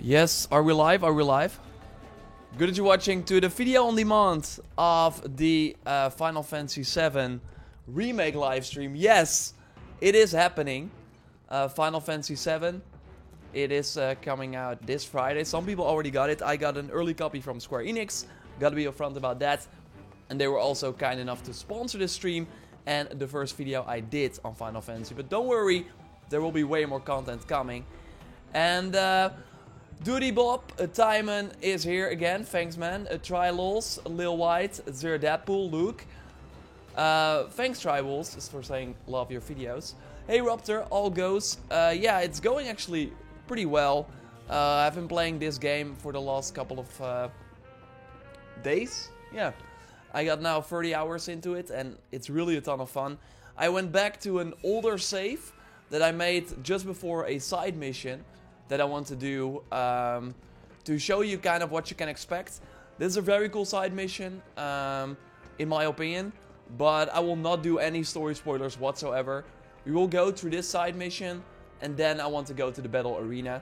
Yes, are we live? Are we live? Good that you're watching to the video on demand of the Final Fantasy VII Remake livestream. Yes, it is happening. Final Fantasy VII. It is coming out this Friday. Some people already got it. I got an early copy from Square Enix. Gotta be upfront about that. And they were also kind enough to sponsor this stream and the first video I did on Final Fantasy. But don't worry, there will be way more content coming. And Duty Bob, Timon is here again. Thanks, man. Trilols, Lil White, Zero Deadpool, Luke. Thanks, Trilols, for saying love your videos. Hey, Raptor, all goes. Yeah, it's going actually pretty well. I've been playing this game for the last couple of days. Yeah, I got now 30 hours into it, and it's really a ton of fun. I went back to an older save that I made just before a side mission that I want to do to show you kind of what you can expect. This is a very cool side mission, in my opinion, but I will not do any story spoilers whatsoever. We will go through this side mission, and then I want to go to the battle arena.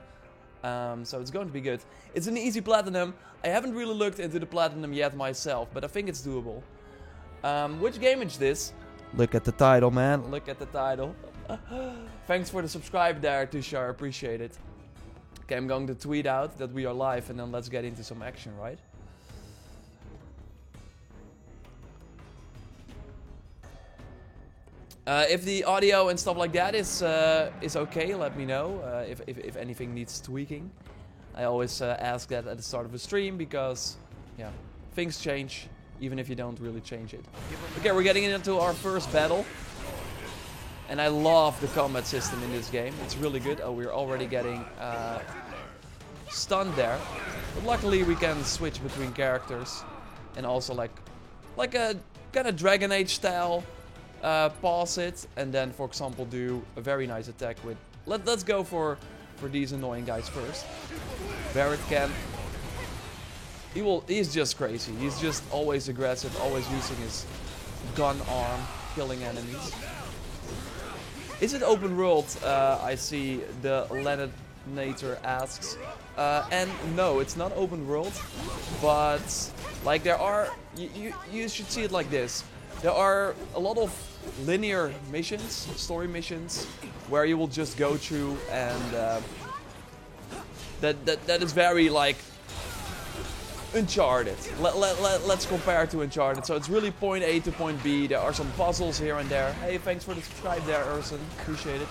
So it's going to be good. It's an easy platinum. I haven't really looked into the platinum yet myself, but I think it's doable. Which game is this? Look at the title, man. Look at the title. Thanks for the subscribe there, Tushar. Appreciate it. Okay, I'm going to tweet out that we are live, and then let's get into some action, right? If the audio and stuff like that is okay, let me know. If anything needs tweaking. I always ask that at the start of a stream because, yeah, things change even if you don't really change it. Okay, we're getting into our first battle. And I love the combat system in this game. It's really good. Oh, we're already getting stunned there. But luckily we can switch between characters. And also like a kind of Dragon Age style. Pause it. And then, for example, do a very nice attack with... Let's go for these annoying guys first. Barret can... He's just crazy. He's just always aggressive. Always using his gun arm. Killing enemies. Is it open world? I see the Leoninator asks. And no, it's not open world. But like there are, you should see it like this. There are a lot of linear missions, story missions, where you will just go through, and that is very like Uncharted. Let's compare to Uncharted. So it's really point A to point B. There are some puzzles here and there. Hey, thanks for the subscribe there, Urson. Appreciate it.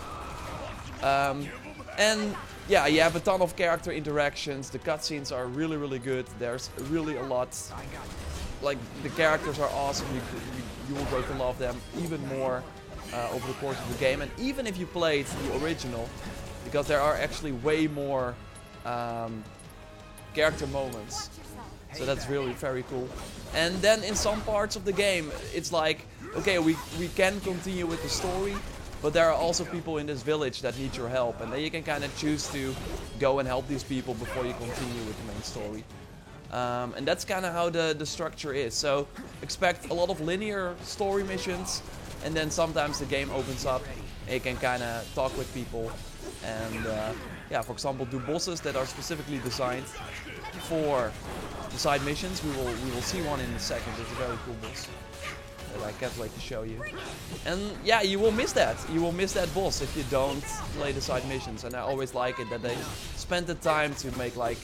And yeah, you have a ton of character interactions. The cutscenes are really, really good. There's really a lot. Like, the characters are awesome. You will grow to love them even more over the course of the game. And even if you played the original, because there are actually way more character moments. So that's really very cool. And then in some parts of the game, it's like, okay, we can continue with the story, but there are also people in this village that need your help. And then you can kind of choose to go and help these people before you continue with the main story. And that's kind of how the structure is. So expect a lot of linear story missions, and then sometimes the game opens up and you can kind of talk with people. And yeah, for example, do bosses that are specifically designed for the side missions. We will see one in a second. It's a very cool boss that I can't wait to show you. And yeah, you will miss that. You will miss that boss if you don't play the side missions. And I always like it that they spend the time to make like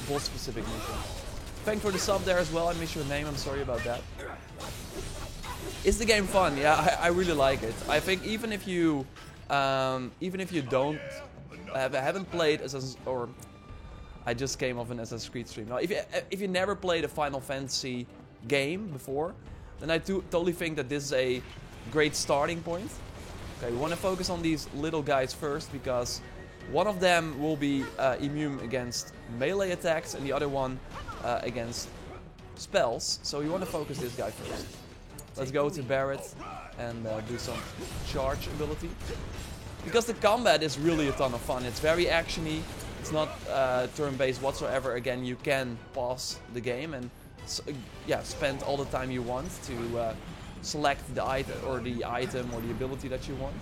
boss specific missions. Thanks for the sub there as well. I missed your name. I'm sorry about that. Is the game fun? Yeah, I really like it. I think even if you haven't played Assassin's, or I just came off an Assassin's Creed stream. Now, if you never played a Final Fantasy game before, then I totally think that this is a great starting point. Okay, we want to focus on these little guys first, because one of them will be immune against melee attacks and the other one against spells. So you want to focus this guy first. Let's go to Barret and do some charge ability. Because the combat is really a ton of fun. It's very actiony. It's not turn-based whatsoever. Again, you can pause the game and yeah, spend all the time you want to select the item or the ability that you want.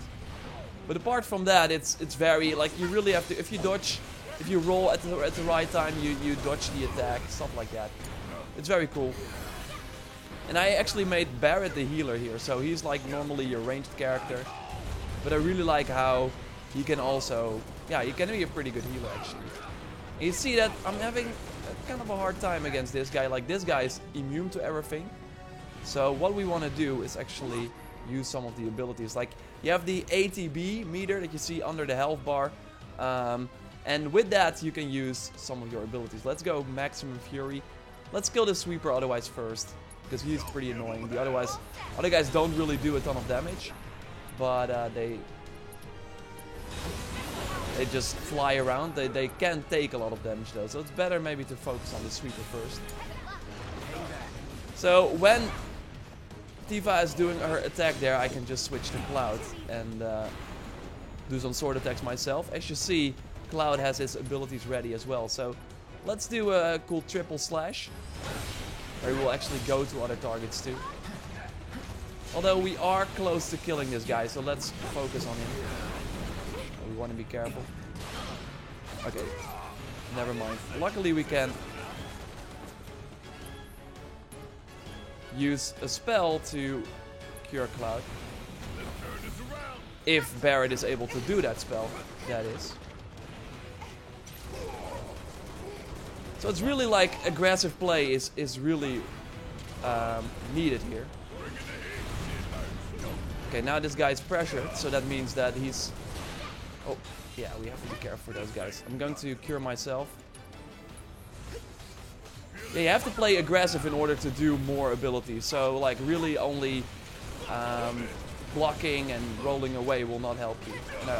But apart from that, it's very, like, you really have to, if you dodge if you roll at the right time, you dodge the attack, stuff like that. It's very cool. And I actually made Barret the healer here, so he's like normally your ranged character. But I really like how he can also, yeah, he can be a pretty good healer actually. And you see that I'm having kind of a hard time against this guy. Like, this guy is immune to everything. So what we want to do is actually use some of the abilities. Like, you have the ATB meter that you see under the health bar. And with that, you can use some of your abilities. Let's go Maximum Fury. Let's kill the sweeper otherwise first, because he's pretty annoying. The other guys don't really do a ton of damage, but they just fly around. They can take a lot of damage though, so it's better maybe to focus on the sweeper first. So when Tifa is doing her attack there, I can just switch to Cloud and do some sword attacks myself. As you see, Cloud has his abilities ready as well. So let's do a cool triple slash, where we will actually go to other targets too. Although we are close to killing this guy, so let's focus on him. We want to be careful. Okay, never mind. Luckily we can use a spell to cure Cloud. If Barret is able to do that spell, that is. So it's really like aggressive play is really needed here. Okay, now this guy's pressured, so that means that he's... Oh, yeah, we have to be careful for those guys. I'm going to cure myself. Yeah, you have to play aggressive in order to do more abilities. So, like, really only blocking and rolling away will not help you. And I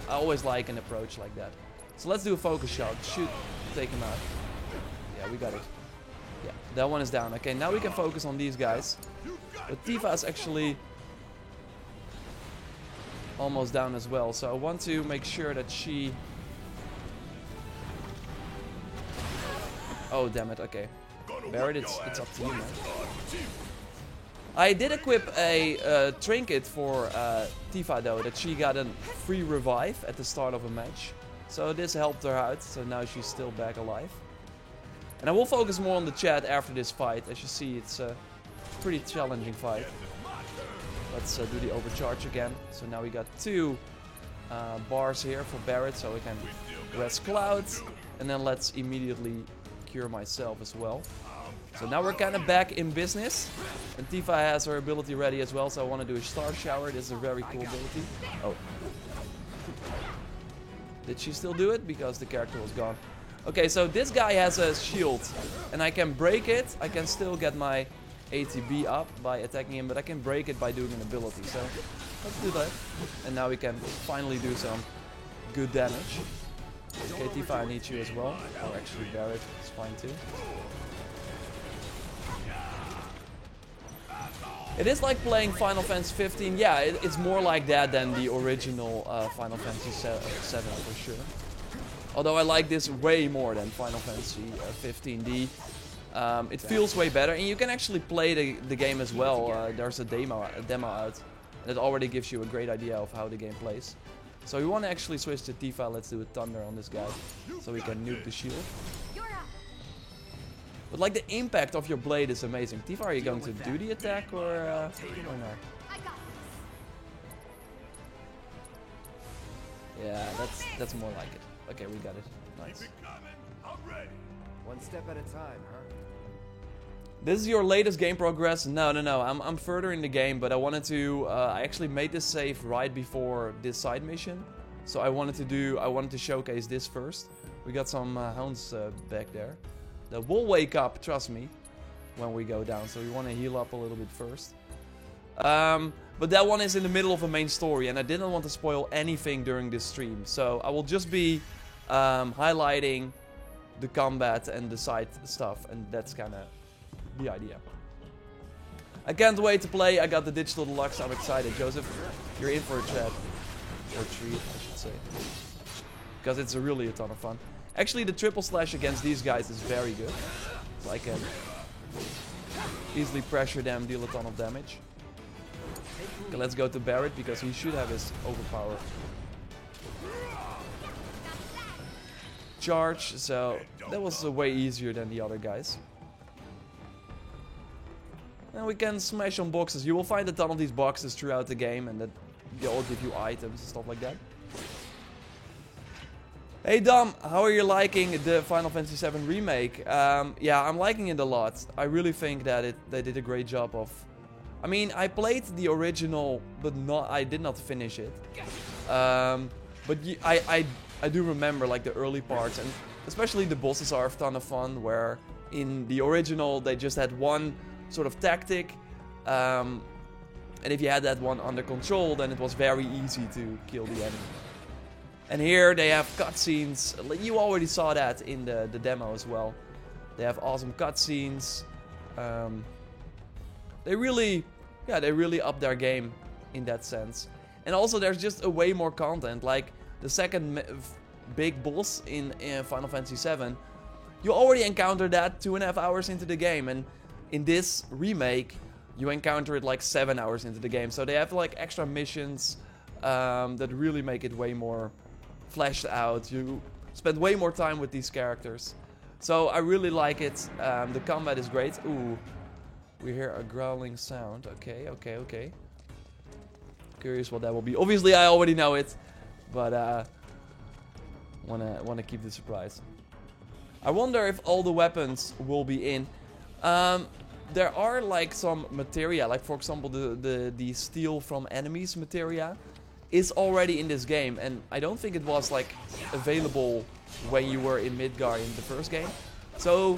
always like an approach like that. So let's do a focus shot. Shoot, take him out. Yeah, we got it. Yeah, that one is down. Okay, now we can focus on these guys. But Tifa is actually almost down as well. So I want to make sure that she... Oh, damn it. Okay. Barret, it's up to you, man. I did equip a trinket for Tifa, though, that she got a free revive at the start of a match. So this helped her out. So now she's still back alive. And I will focus more on the chat after this fight. As you see, it's a pretty challenging fight. Let's do the overcharge again. So now we got 2 bars here for Barret, so we can rest Cloud. And then let's immediately cure myself as well. So now we're kind of back in business. And Tifa has her ability ready as well, so I want to do a Star Shower. This is a very cool ability. Oh. Did she still do it? Because the character was gone. Okay, so this guy has a shield, and I can break it. I can still get my ATB up by attacking him, but I can break it by doing an ability. So let's do that. And now we can finally do some good damage. Okay, Tifa, I need you as well. Or actually Barret is fine too. It is like playing Final Fantasy 15. Yeah, it's more like that than the original Final Fantasy 7 for sure. Although I like this way more than Final Fantasy 15D. It feels way better, and you can actually play the game as well. There's a demo out, and it already gives you a great idea of how the game plays. So we want to actually switch to Tifa. Let's do a Thunder on this guy, so we can nuke the shield. But like the impact of your blade is amazing. Tifa, are you going to do the attack or no? Yeah, that's more like it. Okay, we got it. Nice. One step at a time, huh? This is your latest game progress? No. I'm further in the game, but I wanted to. I actually made this save right before this side mission, so I wanted to showcase this first. We got some hounds back there that will wake up. Trust me, when we go down. So we want to heal up a little bit first. But that one is in the middle of a main story, and I didn't want to spoil anything during this stream, so I will just be highlighting the combat and the side stuff, and that's kind of the idea. I can't wait to play. I got the Digital Deluxe. I'm excited. Joseph, you're in for a treat, I should say, because it's really a ton of fun. Actually, the triple slash against these guys is very good. So I can easily pressure them, deal a ton of damage. Okay, let's go to Barret, because he should have his overpower. charge, so that was way easier than the other guys. And we can smash on boxes. You will find a ton of these boxes throughout the game, and that they all give you items and stuff like that. Hey Dom, how are you liking the Final Fantasy VII Remake? Yeah, I'm liking it a lot. I really think that they did a great job of... I mean, I played the original, but I did not finish it. But I do remember like the early parts, and especially the bosses are a ton of fun, where in the original they just had one sort of tactic. And if you had that one under control, then it was very easy to kill the enemy. And here they have cutscenes. You already saw that in the demo as well. They have awesome cutscenes. They really up their game in that sense. And also there's just a way more content. Like the second big boss in Final Fantasy VII, you already encountered that 2.5 hours into the game. And in this remake, you encounter it like 7 hours into the game. So they have like extra missions that really make it way more fleshed out. You spend way more time with these characters. So I really like it. The combat is great. Ooh, we hear a growling sound. Okay. Curious what that will be. Obviously I already know it, but wanna keep the surprise. I wonder if all the weapons will be in. There are like some materia, like for example the steal from enemies materia is already in this game, and I don't think it was like available when you were in Midgar in the first game. So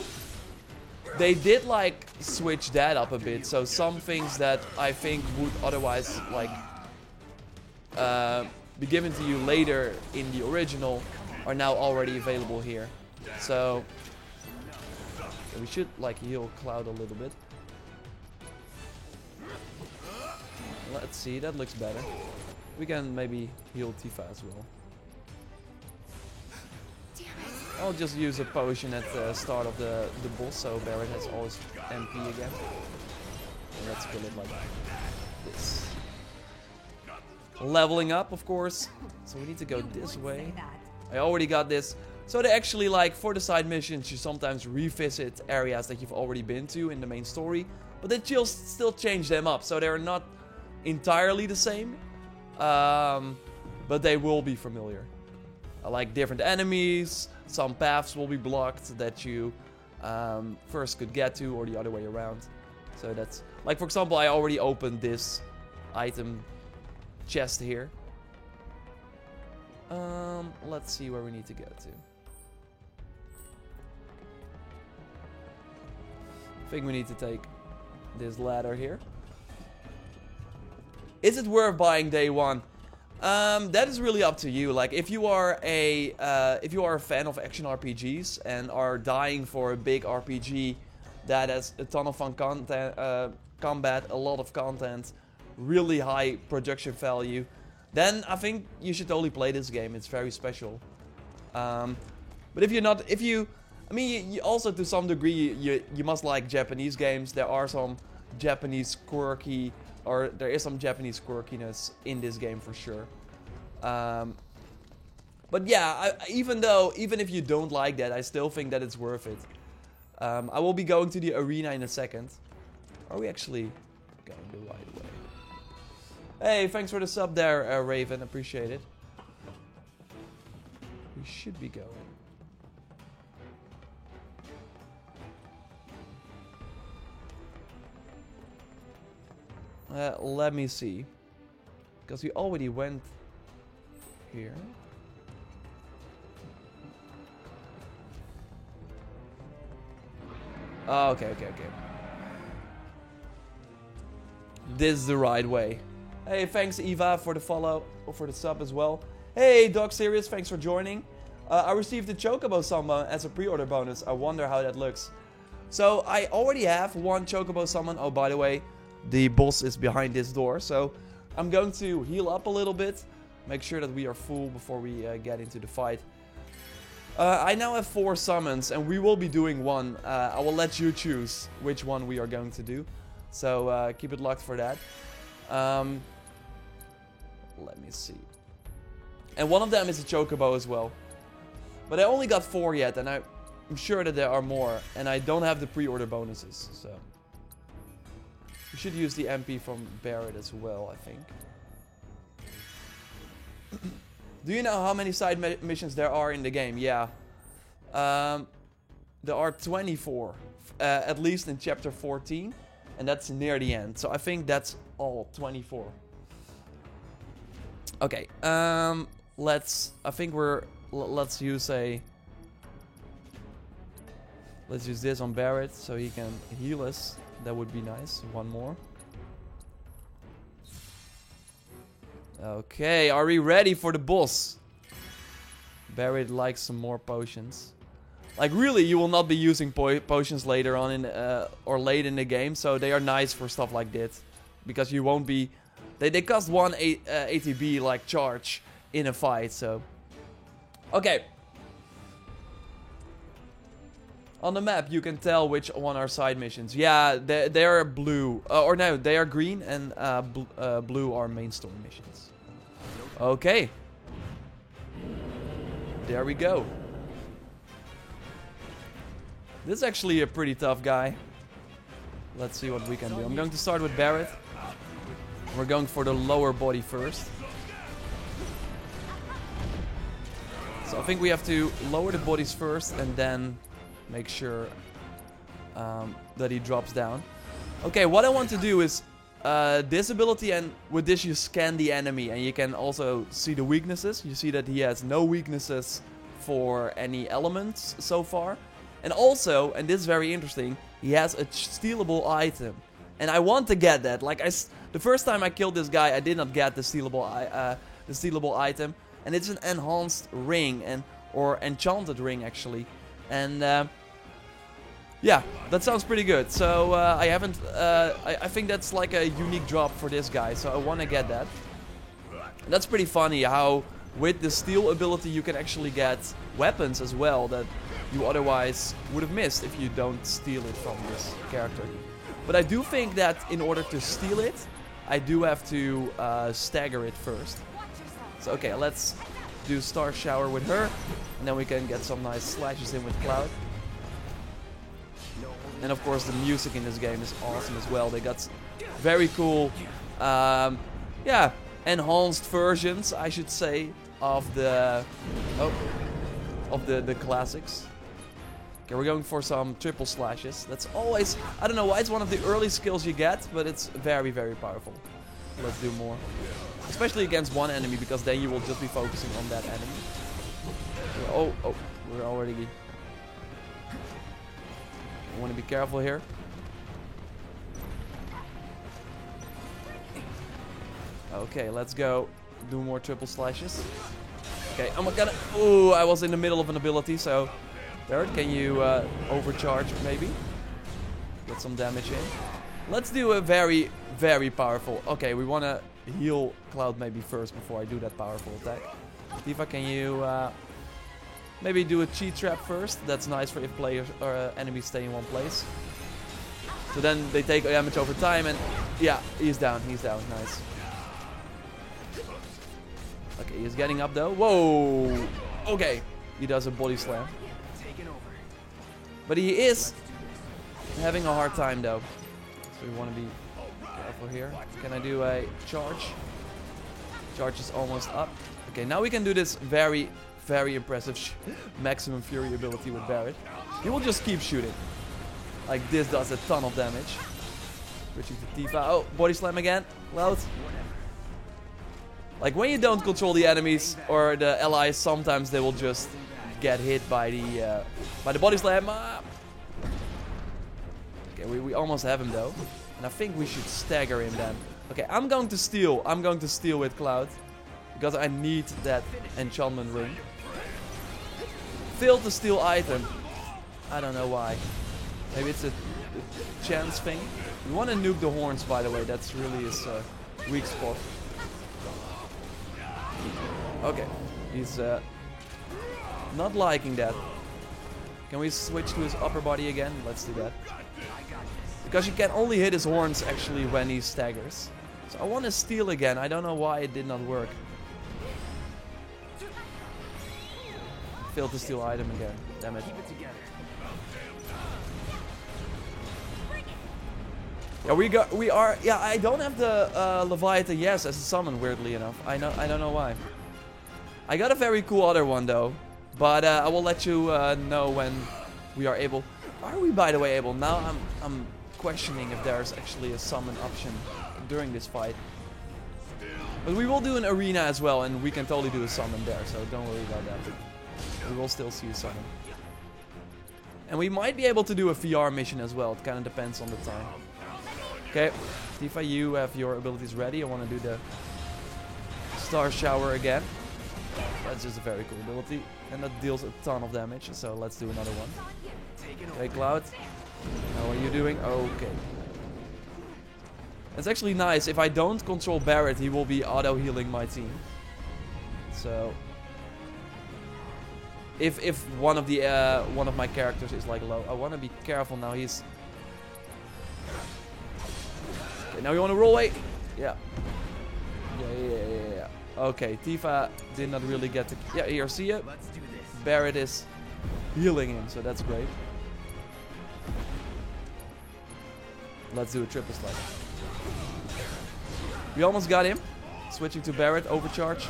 they did like switch that up a bit. So some things that I think would otherwise like be given to you later in the original are now already available here. So we should like heal Cloud a little bit. Let's see, that looks better. We can maybe heal Tifa as well. I'll just use a potion at the start of the boss, so Barret has always MP again. And let's kill it like this. Leveling up, of course. So we need to go this way. I already got this. So they actually, like, for the side missions, you sometimes revisit areas that you've already been to in the main story. But they still change them up, so they're not entirely the same. But they will be familiar. Like different enemies, some paths will be blocked that you first could get to, or the other way around. So that's, like for example, I already opened this item chest here. Let's see where we need to go to. I think we need to take this ladder here. Is it worth buying day one? That is really up to you. Like, if you are a fan of action RPGs and are dying for a big RPG that has a ton of fun content, combat, a lot of content, really high production value, then I think you should totally play this game. It's very special. But if you're not, I mean, you also to some degree you must like Japanese games. There are some Japanese quirky. Or there is some Japanese quirkiness in this game for sure. But yeah, even if you don't like that, I still think that it's worth it. I will be going to the arena in a second. Are we actually going the right way? Hey, thanks for the sub there, Raven. Appreciate it. We should be going. Let me see. Because we already went here. Oh, okay. This is the right way. Hey, thanks Eva for the follow, or for the sub as well. Hey, Dog Serious, thanks for joining. I received the Chocobo Summon as a pre-order bonus. I wonder how that looks. So, I already have one Chocobo Summon. Oh, by the way, the boss is behind this door, so I'm going to heal up a little bit. Make sure that we are full before we get into the fight. I now have 4 summons, and we will be doing one. I will let you choose which one we are going to do. So keep it locked for that. Let me see. And one of them is a Chocobo as well. But I only got 4 yet, and I'm sure that there are more. And I don't have the pre-order bonuses, so... We should use the MP from Barret as well, I think. Do you know how many side missions there are in the game? Yeah. There are 24. At least in chapter 14. And that's near the end. So I think that's all 24. Okay. Let's use this on Barret so he can heal us. That would be nice. One more. Okay, are we ready for the boss? Barret likes some more potions. Like really, you will not be using potions later on in or late in the game, so they are nice for stuff like this, because you won't be. They cost 1 ATB like charge in a fight. So okay. On the map, you can tell which one are side missions. Yeah, they are blue. Or no, they are green, and blue are main story missions. Okay. There we go. This is actually a pretty tough guy. Let's see what we can do. I'm going to start with Barret. We're going for the lower body first. So I think we have to lower the bodies first and then make sure that he drops down. Okay, what I want to do is this ability, and with this you scan the enemy and you can also see the weaknesses. You see that he has no weaknesses for any elements so far. And also, and this is very interesting, he has a stealable item. And I want to get that. Like the first time I killed this guy, I did not get the stealable item. And it's an enhanced ring, or enchanted ring actually. And yeah, that sounds pretty good. So I haven't. I think that's like a unique drop for this guy. So I want to get that. And that's pretty funny how with the steal ability you can actually get weapons as well that you otherwise would have missed if you don't steal it from this character. But I do think that in order to steal it, I do have to stagger it first. So okay, let's do Star Shower with her, and then we can get some nice slashes in with Cloud. And of course the music in this game is awesome as well. They got very cool, yeah, enhanced versions, I should say, of the the classics. Okay, we're going for some triple slashes. That's always, I don't know why, it's one of the early skills you get, but it's very, very powerful. Let's do more. Especially against one enemy, because then you will just be focusing on that enemy. Oh, we're already... I want to be careful here. Okay, let's go. Do more triple slashes. Okay, I'm gonna... Ooh, I was in the middle of an ability, so... Barret, can you overcharge, maybe? Get some damage in. Let's do a very, very powerful... Okay, we want to heal Cloud maybe first before I do that powerful attack. Tifa, can you maybe do a cheat trap first? That's nice for if players or enemies stay in one place. So then they take damage over time, and yeah, he's down, nice. Okay, he's getting up though. Whoa! Okay, he does a body slam. But he is having a hard time though. So we want to be careful here. Can I do a charge? Charge is almost up. Okay, now we can do this very, very impressive maximum fury ability with Barret. He will just keep shooting. Like this does a ton of damage. Switching to Tifa. Oh, body slam again. Loud. Like when you don't control the enemies or the allies, sometimes they will just get hit by the body slam. Okay, we almost have him though. And I think we should stagger him then. Okay, I'm going to steal. I'm going to steal with Cloud. Because I need that enchantment ring. Failed to steal item. I don't know why. Maybe it's a chance thing. We want to nuke the horns, by the way. That's really his weak spot. Okay. He's not liking that. Can we switch to his upper body again? Let's do that. Because you can only hit his horns actually when he staggers. So I want to steal again. I don't know why it did not work. Failed to steal item again. Damn it. Keep it together. Yeah, I don't have the Leviathan Yes as a summon, weirdly enough. I don't know why. I got a very cool other one though, but I will let you know when we are able. Are we, by the way, able? Now I'm questioning if there's actually a summon option during this fight. But we will do an arena as well, and we can totally do a summon there, so don't worry about that. We will still see a summon. And we might be able to do a VR mission as well. It kind of depends on the time. Okay, Tifa, you have your abilities ready. I want to do the Star Shower again. That's just a very cool ability. And that deals a ton of damage, so let's do another one. Okay, Cloud. How are you doing? Okay. It's actually nice. If I don't control Barret, he will be auto-healing my team. So... If one of my characters is like low, I want to be careful now. He's... Okay, now you want to roll away? Yeah. Yeah. Okay, Tifa did not really get to... Yeah, here, see ya. Barret is healing him, so that's great. Let's do a triple slide. We almost got him. Switching to Barret, overcharge.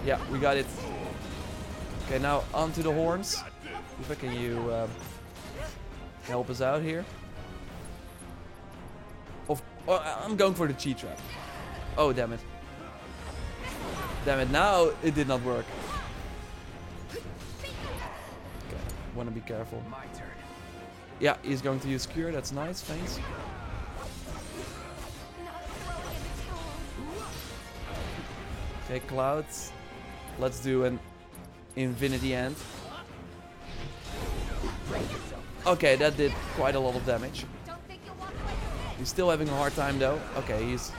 Yeah, we got it. Okay, now onto the horns. Tifa, can you help us out here? I'm going for the cheat trap. Oh, damn it. Damn it, now it did not work. Okay, want to be careful. My turn. Yeah, he's going to use Cure, that's nice, thanks. Okay, Clouds. Let's do an Infinity End. Okay, that did quite a lot of damage. He's still having a hard time though. Okay, he's...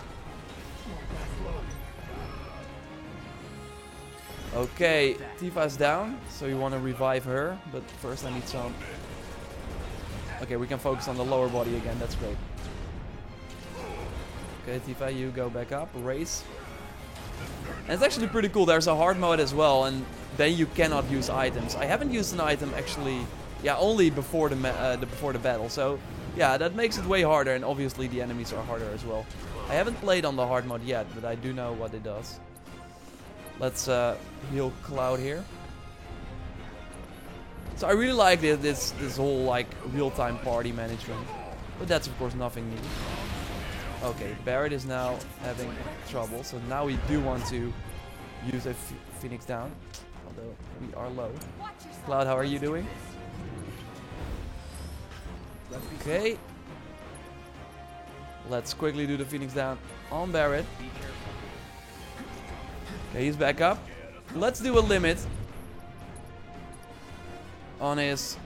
Okay, Tifa's down, so you want to revive her, but first I need some... Okay, we can focus on the lower body again, that's great. Okay, Tifa, you go back up, race. And it's actually pretty cool, there's a hard mode as well, and then you cannot use items. I haven't used an item actually, yeah, only before the battle, so yeah, that makes it way harder, and obviously the enemies are harder as well. I haven't played on the hard mode yet, but I do know what it does. Let's heal Cloud here. So I really like this whole like real-time party management, but that's of course nothing new. Okay, Barret is now having trouble, so now we do want to use a Phoenix down, although we are low. Cloud, how are you doing? Okay. Let's quickly do the Phoenix down on Barret. Okay, he's back up. Let's do a limit on his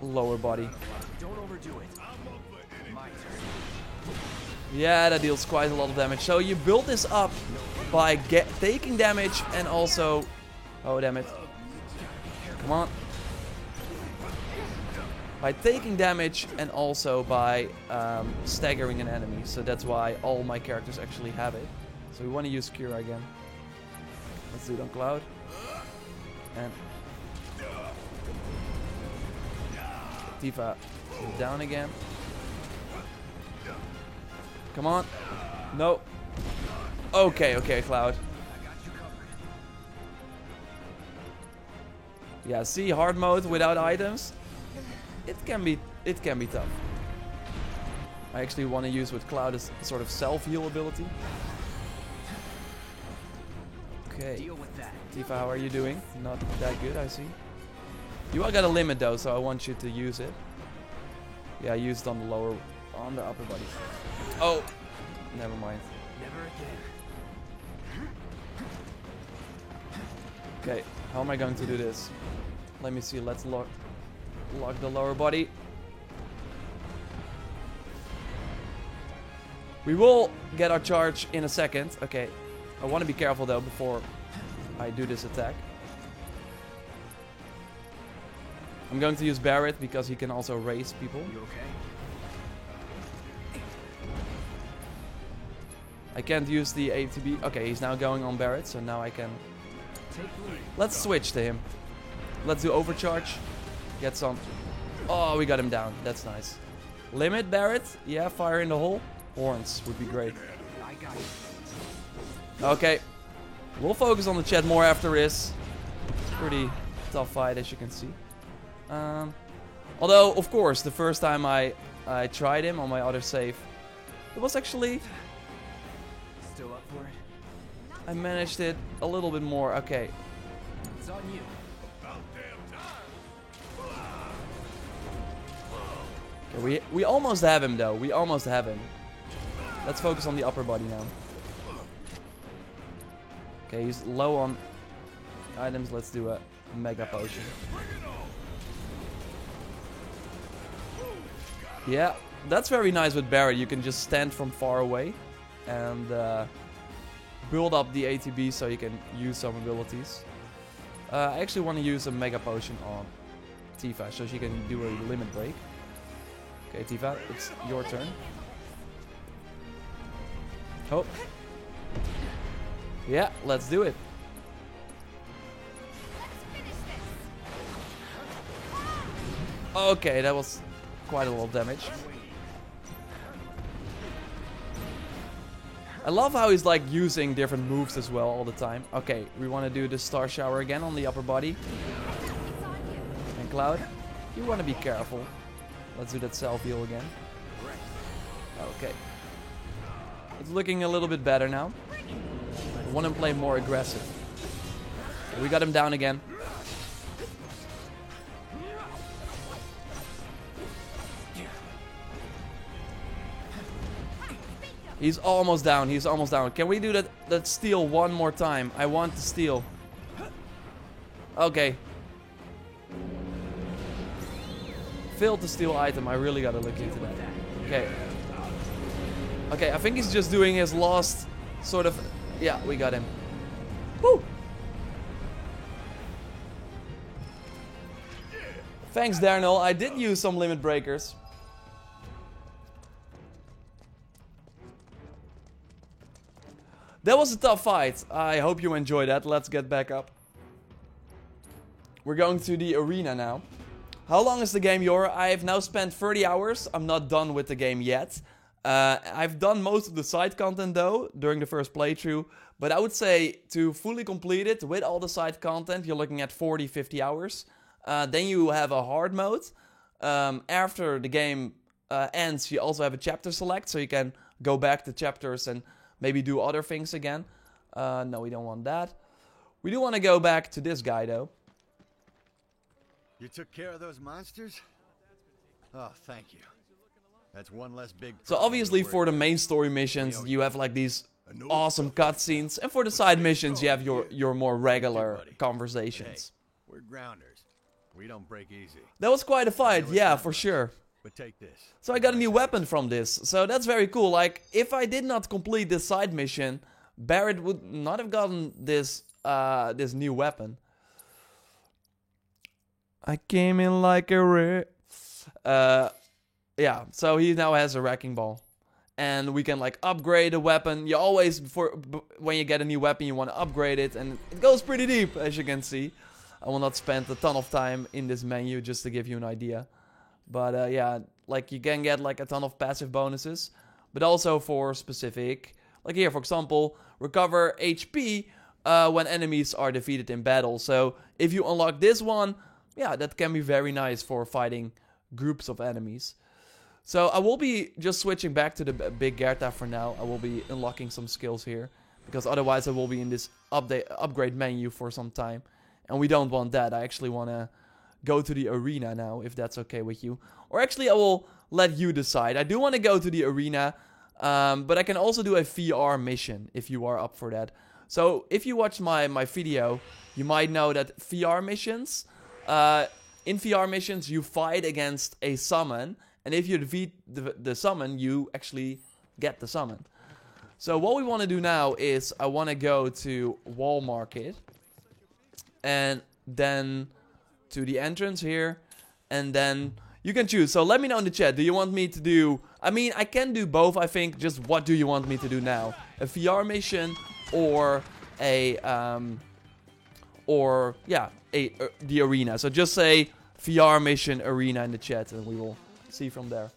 lower body. Don't overdo it. My turn. Yeah, that deals quite a lot of damage. So you build this up by taking damage and also... Oh, damn it. Come on. By taking damage and also by staggering an enemy. So that's why all my characters actually have it. So we want to use Cure again. Let's do it on Cloud. And... Tifa down again. Come on. No. Okay, Cloud. Yeah, see, hard mode without items. It can be tough. I actually want to use with Cloud as sort of self-heal ability. Okay. Tifa, how are you doing? Not that good, I see. You all got a limit though, so I want you to use it. Yeah, I used it on the upper body. Oh, never mind. Never again. Okay, how am I going to do this? Let me see. Let's lock the lower body. We will get our charge in a second. Okay, I want to be careful though before I do this attack. I'm going to use Barret because he can also raise people. You okay? I can't use the ATB. Okay, he's now going on Barret, so now I can Let's switch to him. Let's do overcharge. Get some. Oh, we got him down. That's nice. Limit Barret. Yeah, fire in the hole. Horns would be great. Okay. We'll focus on the chat more after this. It's a pretty tough fight, as you can see. Although, of course, the first time I tried him on my other save, it was actually... Still up for it? I managed it a little bit more. Okay. It's on you. Okay, we almost have him, though. We almost have him. Let's focus on the upper body now. Okay, he's low on items. Let's do a Mega Potion. Yeah, that's very nice with Barret. You can just stand from far away and build up the ATB so you can use some abilities. I actually want to use a Mega Potion on Tifa so she can do a limit break. Okay, Tifa, it's your turn. Oh. Yeah, let's do it. Okay, that was quite a lot of damage. I love how he's like using different moves as well all the time. Okay, we want to do the Star Shower again on the upper body. And Cloud, you want to be careful. Let's do that self-heal again. Okay. It's looking a little bit better now. I want to play more aggressive. Okay, we got him down again. He's almost down. He's almost down. Can we do that steal one more time? I want to steal. Okay. Failed to steal item. I really gotta look into that. Okay. Okay, I think he's just doing his last sort of... Yeah, we got him. Woo! Thanks, Darnell. I did use some limit breakers. That was a tough fight. I hope you enjoyed that. Let's get back up. We're going to the arena now. How long is the game, Yor? I've now spent 30 hours. I'm not done with the game yet. I've done most of the side content though, during the first playthrough. But I would say to fully complete it with all the side content, you're looking at 40-50 hours. Then you have a hard mode. After the game ends, you also have a chapter select. So you can go back to chapters and maybe do other things again. No, we don't want that. We do want to go back to this guy though. You took care of those monsters? Oh, thank you. That's one less big... So obviously for the main story missions, you have like these awesome cutscenes. And for the side missions, you have your more regular conversations. Hey, we're grounders. We don't break easy. That was quite a fight, yeah, for sure. But take this. So I got a new weapon from this. So that's very cool. Like, if I did not complete this side mission, Barret would not have gotten this this new weapon. I came in like a yeah, so he now has a wrecking ball. And we can like upgrade a weapon. You always, when you get a new weapon, you want to upgrade it. And it goes pretty deep, as you can see. I will not spend a ton of time in this menu just to give you an idea. But yeah, like you can get like a ton of passive bonuses. But also for specific, like here for example, recover HP when enemies are defeated in battle. So if you unlock this one, yeah, that can be very nice for fighting groups of enemies. So I will be just switching back to the big Gerta for now. I will be unlocking some skills here. Because otherwise I will be in this upgrade menu for some time. And we don't want that. I actually want to go to the arena now, if that's okay with you. Or actually I will let you decide. I do want to go to the arena. But I can also do a VR mission if you are up for that. So if you watch my video, you might know that VR missions... in VR missions, you fight against a summon. And if you defeat the summon, you actually get the summon. So what we want to do now is I want to go to Wall Market. And then to the entrance here. And then you can choose. So let me know in the chat. Do you want me to do... I mean, I can do both, I think. Just what do you want me to do now? A VR mission or a... or yeah, the arena. So just say VR mission arena in the chat and we will see from there.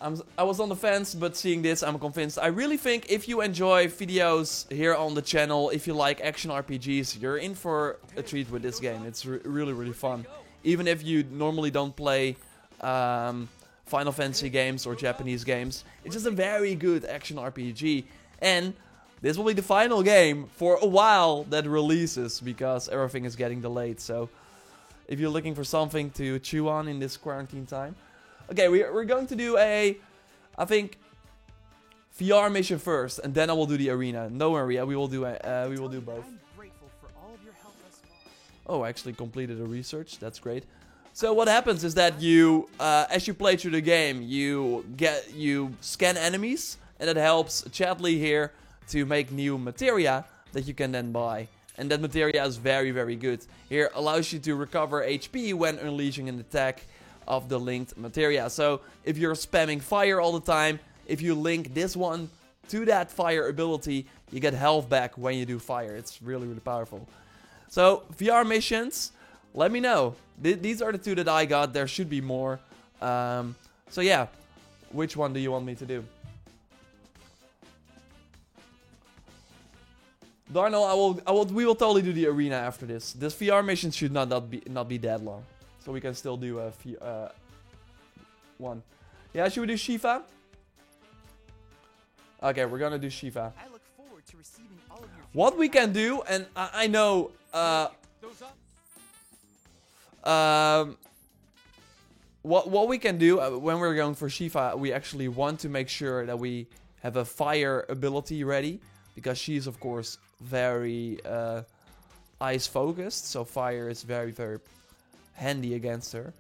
I was on the fence, but seeing this, I'm convinced. I really think if you enjoy videos here on the channel, if you like action RPGs, you're in for a treat with this game. It's really, really fun. Even if you normally don't play Final Fantasy games or Japanese games, it's just a very good action RPG. And this will be the final game for a while that releases, because everything is getting delayed. So if you're looking for something to chew on in this quarantine time. Okay, we're going to do I think, VR mission first, and then I will do the arena. No worry, we will do both. Oh, I actually completed a research. That's great. So what happens is that you, as you play through the game, you scan enemies, and it helps Chadley here to make new materia that you can then buy. And that materia is very, very good. Here allows you to recover HP when unleashing an attack of the linked materia. So if you're spamming fire all the time, if you link this one to that fire ability, you get health back when you do fire. It's really, really powerful. So VR missions, let me know. These are the two that I got. There should be more. So yeah, which one do you want me to do? Darnell, we will totally do the arena after this. This VR mission should not be that long. So we can still do a one. Yeah, should we do Shiva? Okay, we're gonna do Shiva. I look forward to receiving all of your What we can do, and I know, what we can do when we're going for Shiva, we actually want to make sure that we have a fire ability ready, because she's of course very ice focused, so fire is very, very handy against her.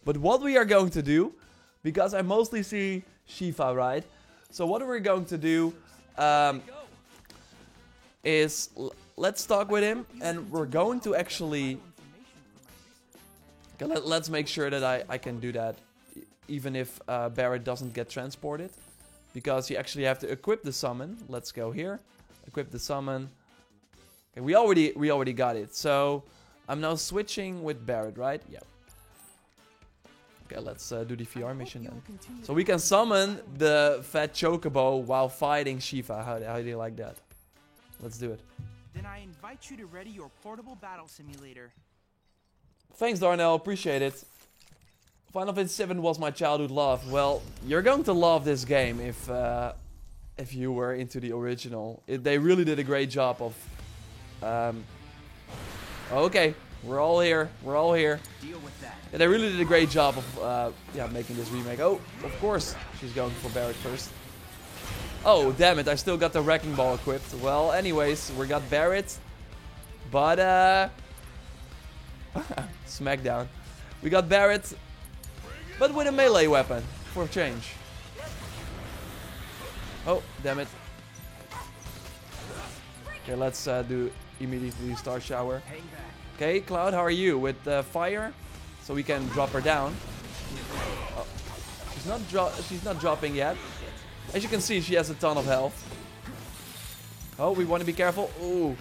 But what we are going to do, because I mostly see Shiva, right? So what we're going to do is let's talk with him, and we're going to actually... Okay, let's make sure that I can do that, even if Barret doesn't get transported, because you actually have to equip the summon. Let's go here, equip the summon. Okay, we already got it. So I'm now switching with Barret, right? Yeah. Okay, let's do the VR mission then. So we can summon the fat chocobo while fighting Shiva. How do you like that? Let's do it. Then I invite you to ready your portable battle simulator. Thanks, Darnell. Appreciate it. Final Fantasy VII was my childhood love. Well, you're going to love this game if you were into the original. They really did a great job of... okay, we're all here. We're all here. Deal with that. Yeah, they really did a great job of making this remake. Oh, of course, she's going for Barret first. Oh, damn it, I still got the Wrecking Ball equipped. Well, anyways, we got Barret. But, Smackdown. We got Barret, but with a melee weapon, for a change. Oh, damn it. Okay, let's do immediately Star Shower. Okay, Cloud, how are you? With fire? So we can drop her down. Oh, she's not dropping yet. As you can see, she has a ton of health. Oh, we want to be careful. Ooh.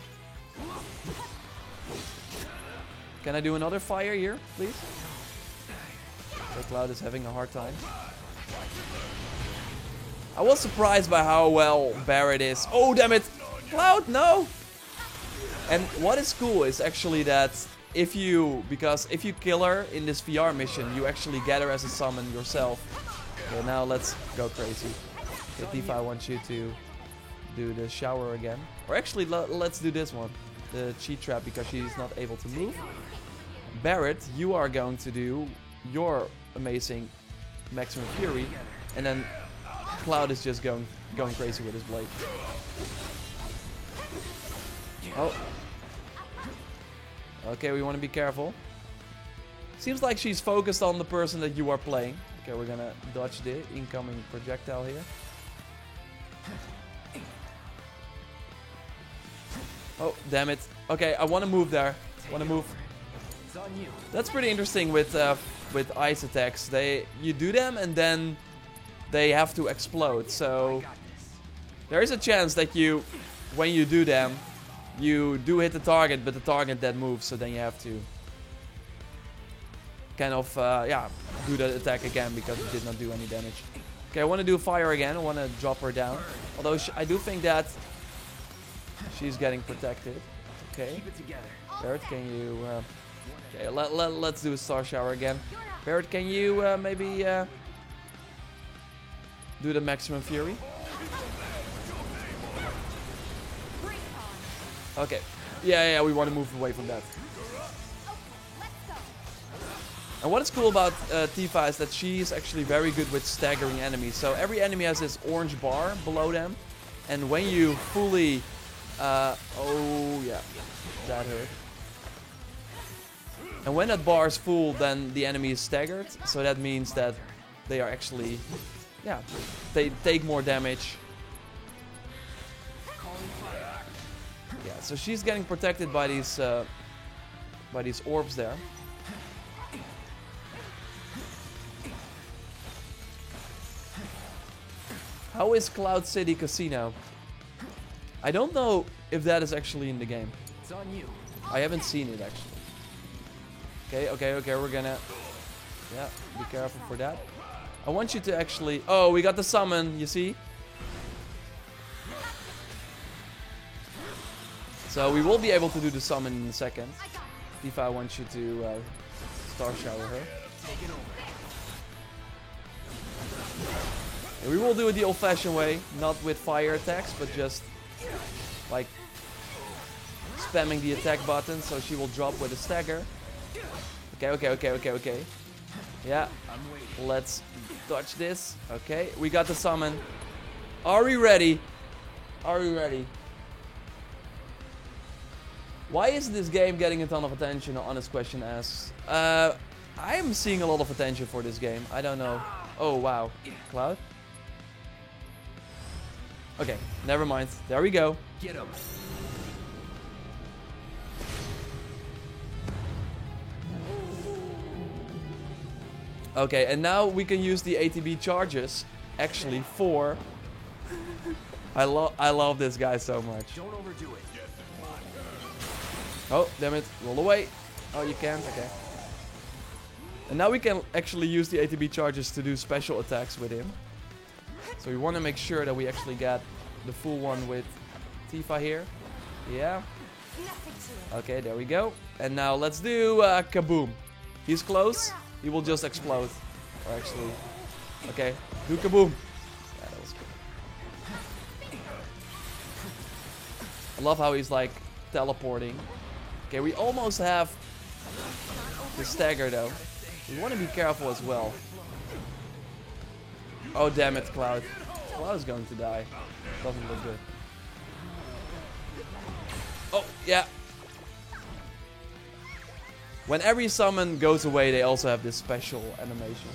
Can I do another fire here, please? Okay, Cloud is having a hard time. I was surprised by how well Barret is. Oh, damn it! Cloud, no! And what is cool is actually that if you kill her in this VR mission, you actually get her as a summon yourself. Okay, now let's go crazy. Okay, Tifa, I want you to do the shower again. Or actually, let's do this one. The cheat trap, because she's not able to move. Barret, you are going to do your amazing Maximum Fury. And then Cloud is just going crazy with his blade. Oh. Okay, we want to be careful. Seems like she's focused on the person that you are playing. Okay, we're gonna dodge the incoming projectile here. Oh, damn it. Okay, I want to move there. Want to move. That's pretty interesting with ice attacks. You do them and then they have to explode. So There is a chance that you, when you do them, you do hit the target, but the target that moves, so then you have to kind of, yeah, do the attack again because it did not do any damage. Okay, I want to do fire again. I want to drop her down. Although I do think that she's getting protected. Okay. Keep it together. Barret, can you... okay, let's do a star shower again. Barret, can you maybe do the maximum fury? Okay. Yeah, we want to move away from that. And what is cool about Tifa is that she's actually very good with staggering enemies. So every enemy has this orange bar below them. And when you fully... oh, yeah. That hurt. And when that bar is full, then the enemy is staggered. So that means that they are actually... yeah, they take more damage. Yeah, so she's getting protected by these orbs there. How is Cloud City Casino? I don't know if that is actually in the game. It's on you. I haven't seen it actually. Okay, we're gonna... yeah, be careful for that. I want you to actually... oh, we got the summon, you see? So we will be able to do the summon in a second. Tifa, I want you to star shower her. And we will do it the old-fashioned way, not with fire attacks, but just like spamming the attack button so she will drop with a stagger. Okay. Yeah, let's dodge this. Okay, we got the summon. Are we ready? Are we ready? Why is this game getting a ton of attention? Honest question asks. I am seeing a lot of attention for this game. I don't know. Oh, wow. Cloud? Okay, never mind. There we go. Get him. Okay, and now we can use the ATB charges actually for... I love this guy so much. Don't overdo it. Oh, damn it. Roll away. Oh, you can't? Okay. And now we can actually use the ATB charges to do special attacks with him. So we want to make sure that we actually get the full one with Tifa here. Yeah. Okay, there we go. And now let's do Kaboom. He's close. He will just explode. Or actually... okay, do Kaboom. Yeah, that was good. I love how he's like teleporting. Okay, we almost have the stagger though. We want to be careful as well. Oh damn it, Cloud. Cloud is going to die. Doesn't look good. Oh, yeah. When every summon goes away, they also have this special animation.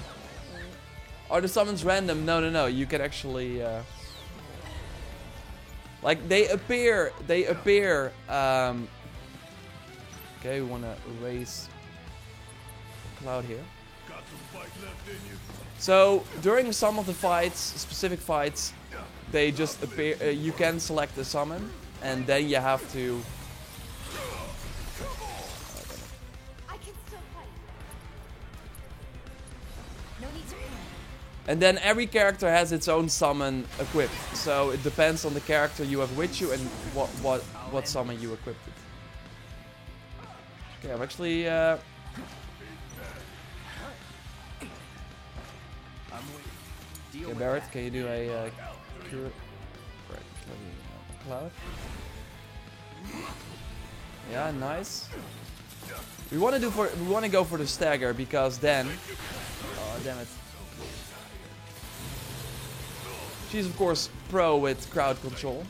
Are the summons random? No. You can actually... like, they appear... okay, we want to erase Cloud here. So, during some of the fights, specific fights, they just appear... you can select a summon, and then you have to... and then every character has its own summon equipped. So it depends on the character you have with you and what summon you equipped it. Okay, I'm actually... okay, Barret, can you do a cure? Cloud? Yeah, nice. We want to go for the stagger because then... oh, damn it. She's of course pro with crowd control.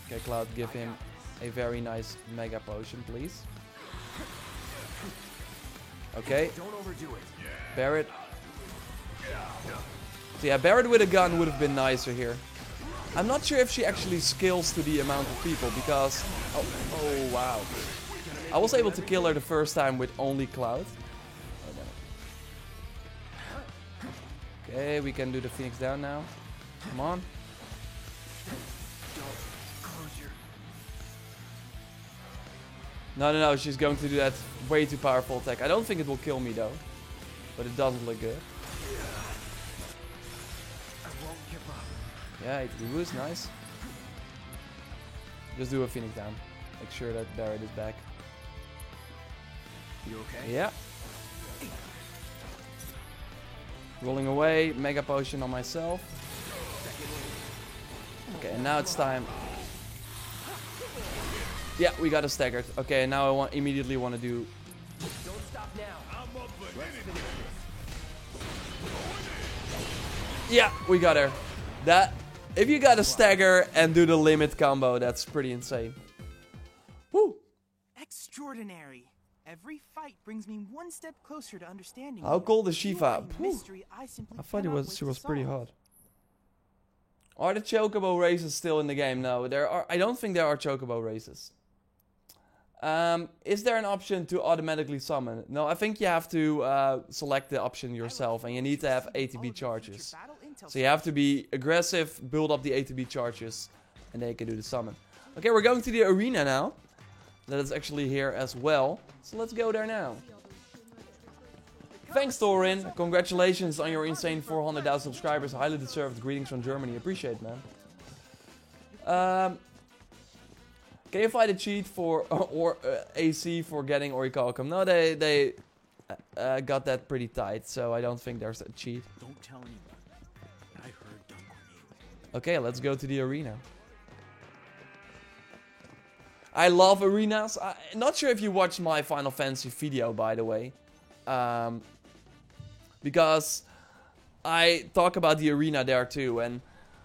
Okay, Cloud, give him a very nice mega potion, please. Okay. Don't overdo it. Barret. So yeah, Barret with a gun would have been nicer here. I'm not sure if she actually scales to the amount of people because... oh wow. I was able to kill her the first time with only Cloud. Oh, damn it. Okay, we can do the Phoenix down now. Come on. No, no, no. She's going to do that way too powerful attack. I don't think it will kill me though. But it doesn't look good. I won't give up. Yeah, it was nice. Just do a Phoenix down. Make sure that Barret is back. You okay? Yeah. Rolling away. Mega Potion on myself. Okay, and now it's time. Yeah, we got a staggered. Okay, now I immediately want to do. Don't stop now. Yeah, we got her. That. If you got a stagger and do the limit combo, that's pretty insane. Woo! Extraordinary. Every fight brings me one step closer to understanding. How you. cold is You Shiva? are a Whew. mystery I simply I thought cannot wait she to was pretty solve. hot. Are the chocobo races still in the game? No, there are. I don't think there are chocobo races. Is there an option to automatically summon? No, I think you have to select the option yourself, and you need to have ATB charges. So you have to be aggressive, build up the ATB charges, and then you can do the summon. Okay, we're going to the arena now. That is actually here as well. So let's go there now. Thanks, Torin. Congratulations on your insane 400,000 subscribers. Highly deserved. Greetings from Germany. Appreciate it, man. Can you find a cheat for or AC for getting Orichalcum? No, they got that pretty tight, so I don't think there's a cheat. Don't tell anyone. I heard Don Cornelius. Okay, let's go to the arena. I love arenas. I'm not sure if you watched my Final Fantasy video, by the way. Because I talk about the arena there too, and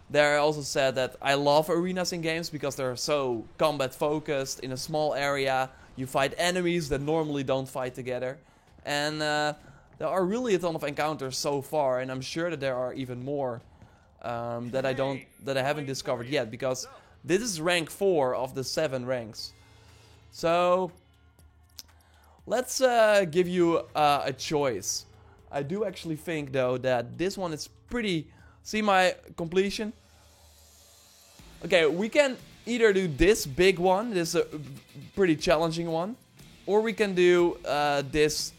there I also said that I love arenas in games because they're so combat focused. In a small area, you fight enemies that normally don't fight together. And there are really a ton of encounters so far, and I'm sure that there are even more that I haven't discovered yet, because this is rank 4 of the 7 ranks. So let's give you a choice. I do actually think though that this one is pretty. See my completion? Okay, we can either do this big one, this pretty challenging one, or we can do this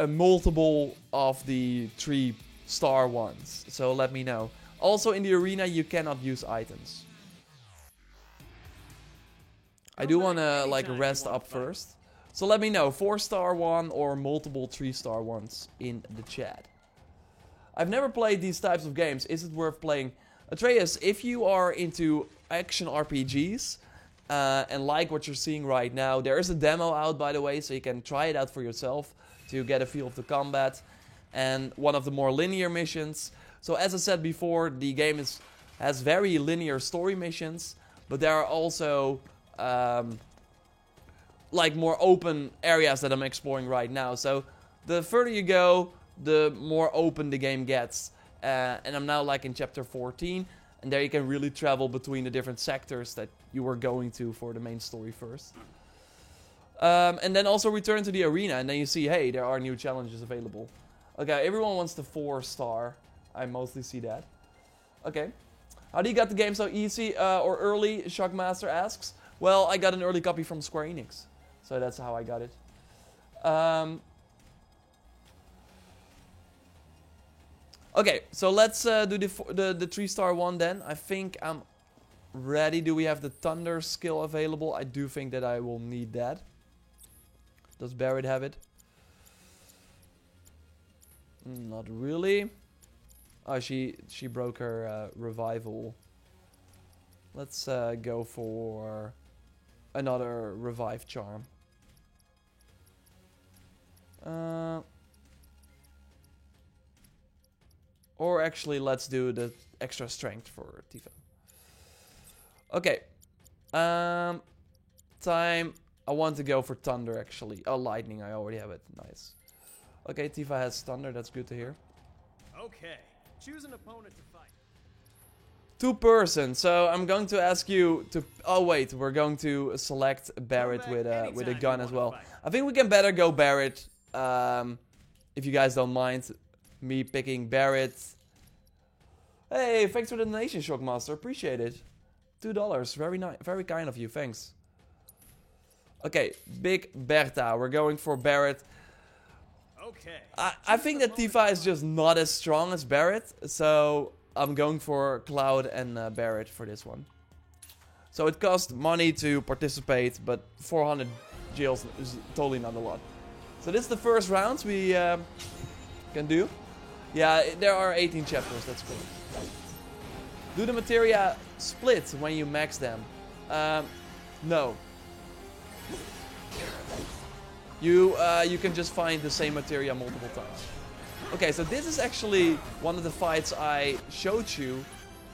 multiple of the 3-star ones. So let me know. Also in the arena you cannot use items. I do want to like rest up first. So let me know, 4-star one or multiple 3-star ones in the chat. I've never played these types of games. Is it worth playing? Atreus, if you are into action RPGs and like what you're seeing right now, there is a demo out, by the way, so you can try it out for yourself to get a feel of the combat and one of the more linear missions. So as I said before, the game has very linear story missions, but there are also like more open areas that I'm exploring right now. So the further you go, the more open the game gets. And I'm now like in chapter 14, and there you can really travel between the different sectors that you were going to for the main story first. And then also return to the arena, and then you see, hey, there are new challenges available. Okay, everyone wants the 4-star. I mostly see that. Okay. How do you get the game so easy or early? Shockmaster asks. Well, I got an early copy from Square Enix. So that's how I got it. Okay, so let's do the 3-star one then. I think I'm ready. Do we have the Thunder skill available? I do think that I will need that. Does Barret have it? Not really. Oh, she broke her revival. Let's go for another revive charm. Or actually, let's do the extra strength for Tifa. Okay. Time. I want to go for Thunder, actually. Oh, Lightning. I already have it. Nice. Okay, Tifa has Thunder. That's good to hear. Okay. Choose an opponent to fight. 2-person. So I'm going to ask you to. Oh wait, we're going to select Barret with a gun as well. I think we can better go Barret. If you guys don't mind me picking Barret. Hey, thanks for the donation, Shockmaster. Appreciate it. $2. Very nice. Very kind of you. Thanks. Okay, Big Bertha. We're going for Barret. Okay. I think that Tifa is just not as strong as Barret. So I'm going for Cloud and Barret for this one. So it costs money to participate, but 400 jails is totally not a lot. So this is the first round we can do. Yeah, there are 18 chapters, that's cool. Do the materia split when you max them? No. You can just find the same materia multiple times. Okay, so this is actually one of the fights I showed you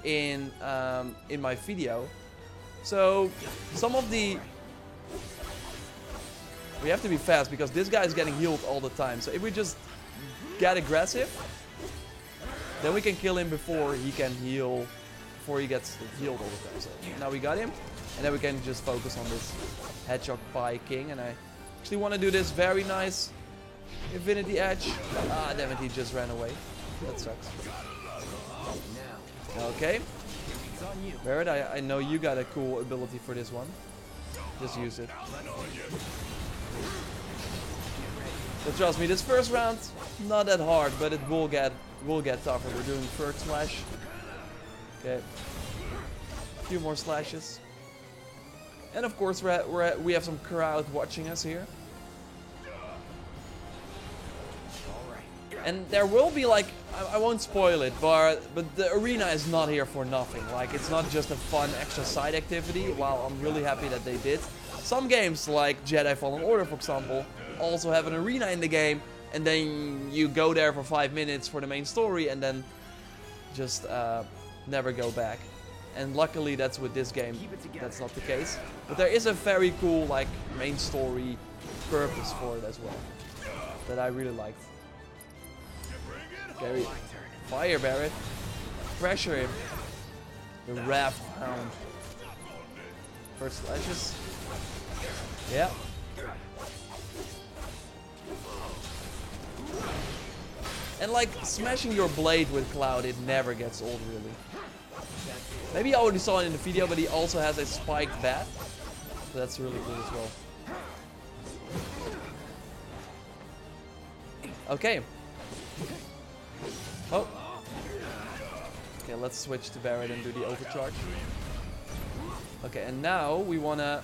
in my video. So some of the... We have to be fast because this guy is getting healed all the time. So if we just get aggressive, then we can kill him before he can heal, before he gets healed all the time. So now we got him, and then we can just focus on this Hedgehog Pie King. And I actually want to do this very nice Infinity Edge. Ah, damn it, he just ran away. That sucks. Okay. Barret, I know you got a cool ability for this one. Just use it. But trust me, this first round, not that hard, but it will get tougher. We're doing third slash. Okay. A few more slashes. And of course, we have some crowd watching us here. And there will be like, I won't spoil it, but the arena is not here for nothing. Like, it's not just a fun extra side activity, while I'm really happy that they did. Some games, like Jedi Fallen Order for example, also have an arena in the game, and then you go there for 5 minutes for the main story, and then just never go back. And luckily that's with this game, that's not the case. But there is a very cool, like, main story purpose for it as well, that I really liked. Okay, fire Barret. Pressure him. The Wrath Hound. First slashes. Yeah. And like smashing your blade with Cloud, it never gets old really. Maybe I already saw it in the video, but he also has a spiked bat. So that's really cool as well. Okay. Oh. Okay, let's switch to Barret and do the overcharge. Okay, and now we wanna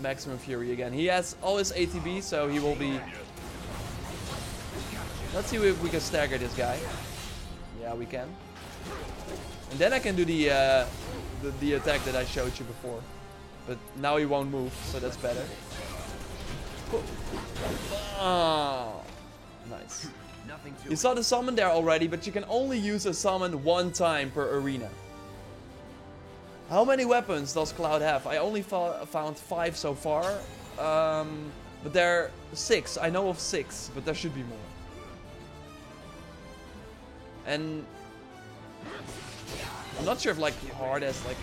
Maximum Fury again. He has all his ATB, so he will be... Let's see if we can stagger this guy. Yeah, we can. And then I can do the attack that I showed you before. But now he won't move, so that's better. Cool. Oh, nice. You saw the summon there already, but you can only use a summon one time per arena. How many weapons does Cloud have? I only found 5 so far. But there are 6. I know of 6, but there should be more. And I'm not sure if like hard as like...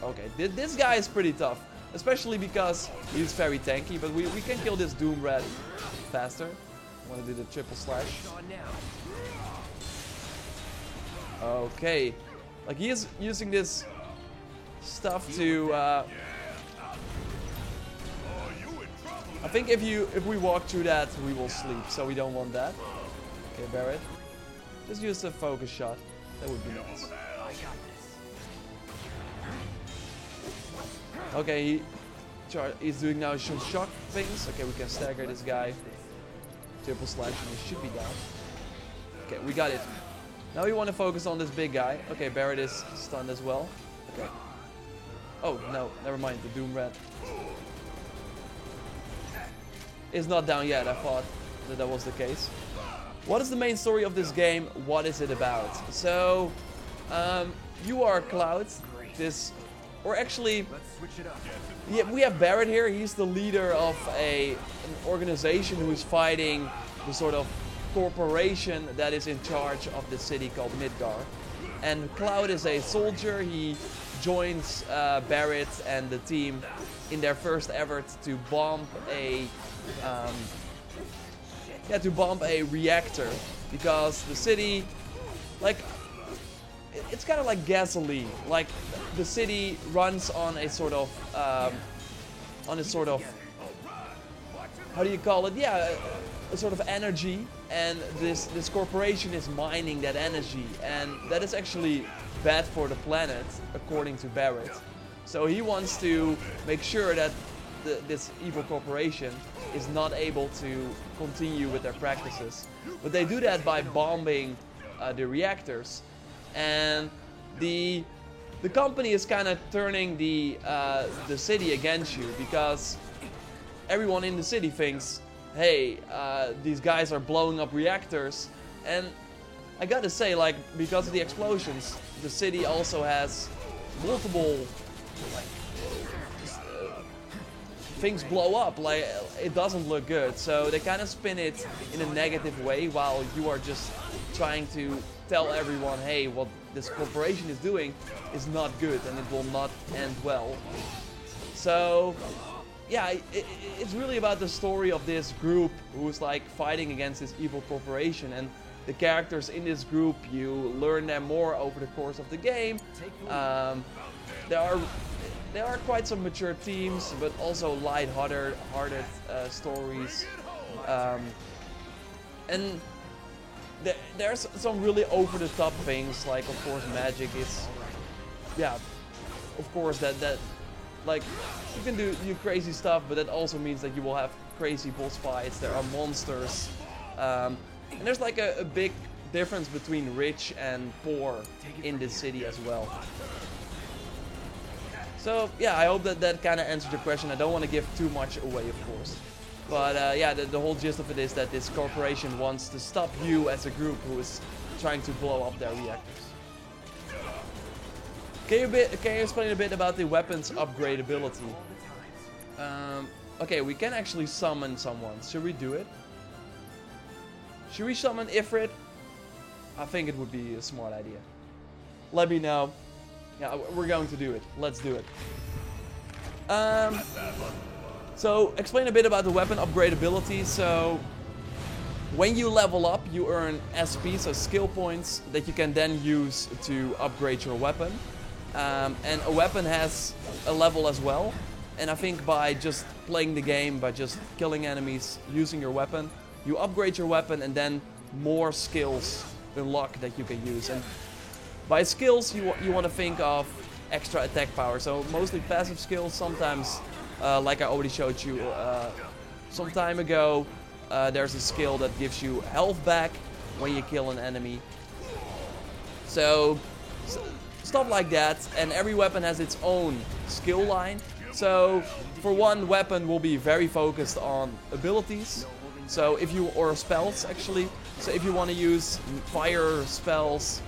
Okay, this guy is pretty tough. Especially because he's very tanky, but we can kill this Doom Rat faster. I want to do the triple slash. Okay. Like he is using this stuff to... I think if we walk through that, we will sleep. So we don't want that. Okay, Barret. Just use the focus shot. That would be nice. Okay, he's doing now some shock things. Okay, we can stagger this guy. Triple slash and he should be down. Okay, we got it. Now we want to focus on this big guy. Okay, Barret is stunned as well. Okay. Oh, no, never mind. The Doom Rat is not down yet. I thought that was the case. What is the main story of this game? What is it about? So, you are Cloud. Or actually, yeah, we have Barret here. He's the leader of an organization who is fighting the sort of corporation that is in charge of the city called Midgar. And Cloud is a soldier. He joins Barret and the team in their first effort to bomb a reactor, because the city, like, it's kind of like gasoline. Like the city runs on a sort of how do you call it? Yeah, a sort of energy, and this corporation is mining that energy, and that is actually bad for the planet, according to Barrett. So he wants to make sure that this evil corporation is not able to continue with their practices. But they do that by bombing the reactors, and the company is kind of turning the city against you, because everyone in the city thinks, hey, these guys are blowing up reactors. And I gotta say, like, because of the explosions, the city also has multiple, like, things blow up. Like, it doesn't look good. So they kind of spin it in a negative way, while you are just trying to tell everyone, hey, what this corporation is doing is not good and it will not end well. So yeah, it's really about the story of this group who's like fighting against this evil corporation, and the characters in this group, you learn them more over the course of the game. There are quite some mature themes, but also light-hearted stories, and there's some really over-the-top things, like of course magic is, yeah, of course that like, you can do crazy stuff, but that also means that you will have crazy boss fights. There are monsters, and there's like a big difference between rich and poor in this city as well. So yeah, I hope that kind of answered your question. I don't want to give too much away, of course. But yeah, the whole gist of it is that this corporation wants to stop you as a group who is trying to blow up their reactors. Can you explain a bit about the weapons upgradability? Okay, we can actually summon someone. Should we do it? Should we summon Ifrit? I think it would be a smart idea. Let me know. Yeah, we're going to do it. Let's do it. So, explain a bit about the weapon upgradability. So, when you level up, you earn SP, so skill points, that you can then use to upgrade your weapon. And a weapon has a level as well. And I think by just playing the game, by just killing enemies, using your weapon, you upgrade your weapon, and then more skills unlock that you can use. And by skills, you want to think of extra attack power. So mostly passive skills. Sometimes, like I already showed you some time ago, there's a skill that gives you health back when you kill an enemy. So stuff like that, and every weapon has its own skill line. So for one, weapon will be very focused on abilities. So if you, or spells actually. So if you want to use fire spells,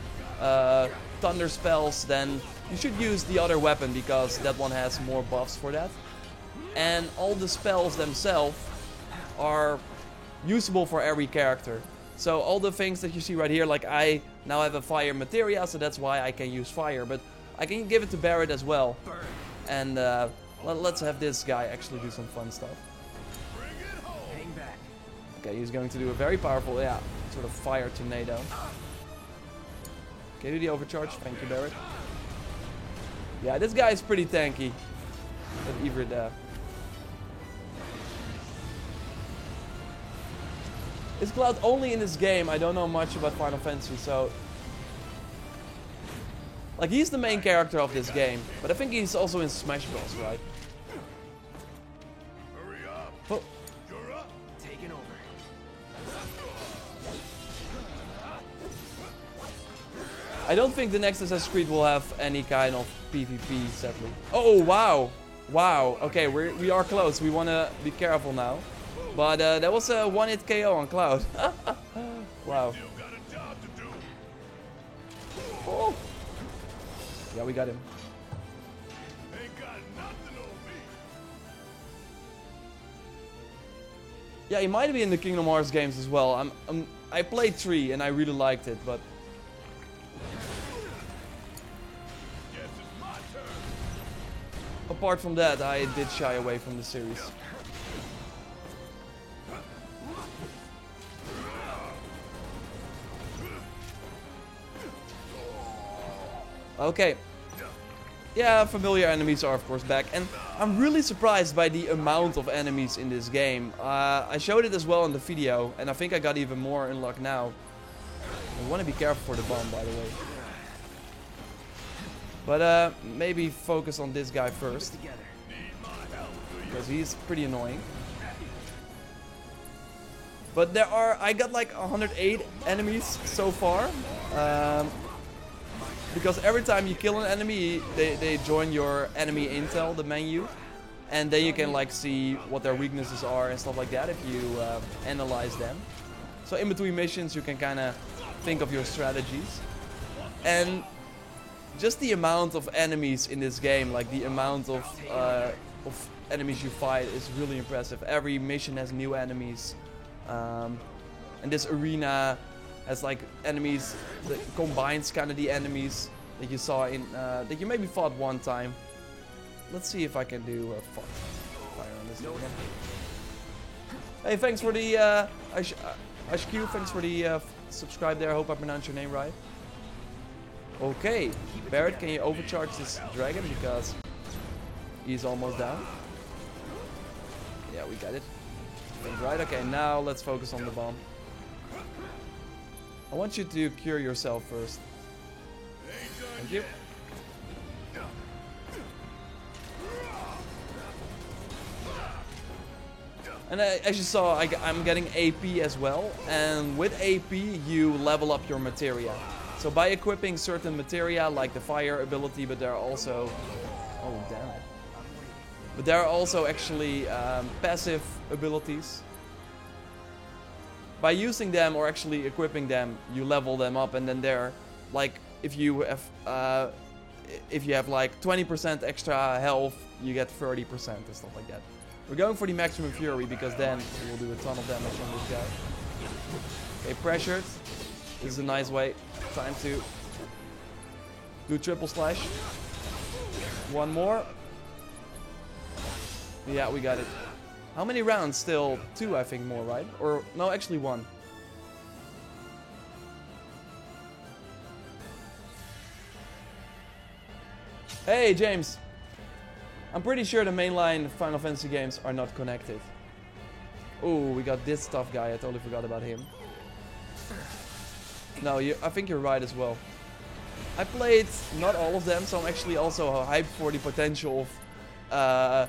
thunder spells, then you should use the other weapon, because that one has more buffs for that. And all the spells themselves are usable for every character. So all the things that you see right here, like I now have a fire materia, so that's why I can use fire. But I can give it to Barrett as well. And let's have this guy actually do some fun stuff. Hang back. Okay, he's going to do a very powerful, yeah, sort of fire tornado. Okay, do the overcharge. Thank you, Barrett. Yeah, this guy is pretty tanky. But Ifrit, is Cloud only in this game? I don't know much about Final Fantasy, so... Like, he's the main character of this game, but I think he's also in Smash Bros, right? Hurry up. Oh. You're up. Taking over. I don't think the next Assassin's Creed will have any kind of PvP, sadly. Oh, wow. Wow. Okay, we are close. We want to be careful now. But that was a one-hit KO on Cloud. Wow. Still got a job to do. Oh. Yeah, we got him. Ain't got nothing on me. Yeah, he might be in the Kingdom Hearts games as well. I played 3 and I really liked it, but... Guess it's my turn. Apart from that, I did shy away from the series. Okay. yeah, familiar enemies are of course back, and I'm really surprised by the amount of enemies in this game. I showed it as well in the video, and I think I got even more in luck now. I want to be careful for the bomb, by the way. But maybe focus on this guy first, because he's pretty annoying. But I got like 108 enemies so far. Because every time you kill an enemy, they join your enemy intel, the menu. And then you can like see what their weaknesses are and stuff like that if you analyze them. So in between missions you can kind of think of your strategies. And just the amount of enemies in this game, like the amount of enemies you fight is really impressive. Every mission has new enemies. And this arena has like enemies that combines kind of the enemies that you saw in that you maybe fought one time. Let's see if I can do fire on this one. Hey, thanks for the HQ, thanks for the subscribe there. I hope I pronounced your name right. Okay, Barret, can you overcharge this dragon because he's almost down? Yeah, we got it. Right, okay, now let's focus on the bomb. I want you to cure yourself first. Thank you. And as you saw, I'm getting AP as well. And with AP, you level up your materia. So by equipping certain materia, like the fire ability, but there are also... Oh, damn it. But there are also actually passive abilities. By using them or actually equipping them, you level them up, and then they're like if you have like 20% extra health, you get 30% and stuff like that. We're going for the maximum fury because then we'll do a ton of damage on this guy. Okay, pressured. This is a nice way. Time to do triple slash. One more. Yeah, we got it. How many rounds? Still 2, I think, more, right? Or, no, actually 1. Hey, James. I'm pretty sure the mainline Final Fantasy games are not connected. Oh, we got this tough guy. I totally forgot about him. No, I think you're right as well. I played not all of them, so I'm actually also hyped for the potential of...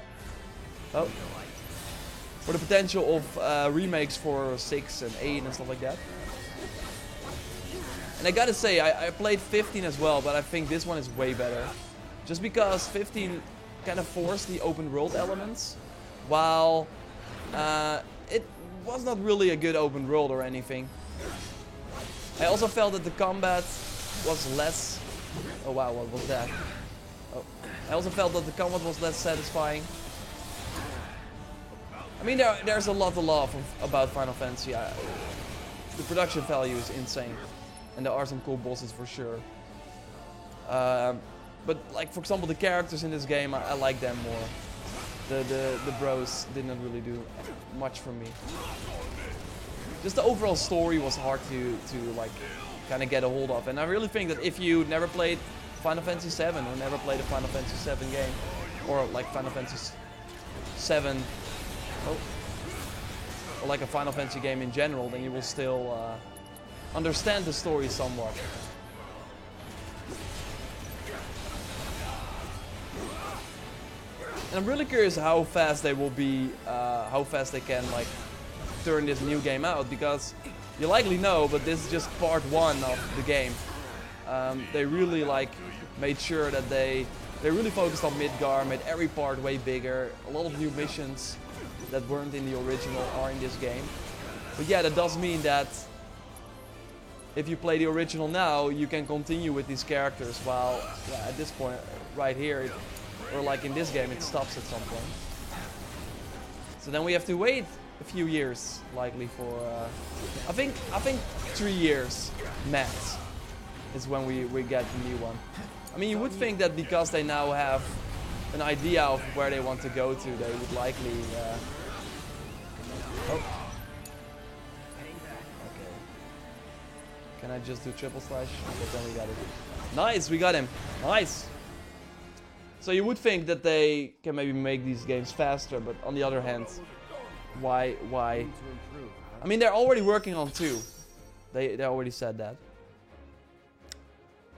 for the potential of remakes for 6 and 8 and stuff like that. And I gotta say, I played 15 as well, but I think this one is way better. Just because 15 kind of forced the open world elements, while it was not really a good open world or anything. I also felt that the combat was less... Oh wow, what was that? Oh. I also felt that the combat was less satisfying. I mean, there's a lot to love about Final Fantasy. The production value is insane. And there are some cool bosses for sure. But like, for example, the characters in this game, I like them more. The bros did not really do much for me. Just the overall story was hard to like kind of get a hold of. And I really think that if you never played Final Fantasy 7 or never played a Final Fantasy 7 game, or like Final Fantasy 7, or like a Final Fantasy game in general, then you will still understand the story somewhat. And I'm really curious how fast they will be, how fast they can like turn this new game out, because you likely know, but this is just part 1 of the game. They really like made sure that they really focused on Midgar, made every part way bigger. A lot of new missions that weren't in the original are in this game. But yeah, that does mean that if you play the original now, you can continue with these characters, while at this point right here, or like in this game, it stops at some point. So then we have to wait a few years, likely for I think 3 years max is when we get the new one. I mean, you would think that because they now have an idea of where they want to go to, they would likely okay. Can I just do triple slash? But then we got it. Nice, we got him. Nice. So you would think that they can maybe make these games faster, but on the other hand, why? To improve, huh? I mean, they're already working on 2. They already said that.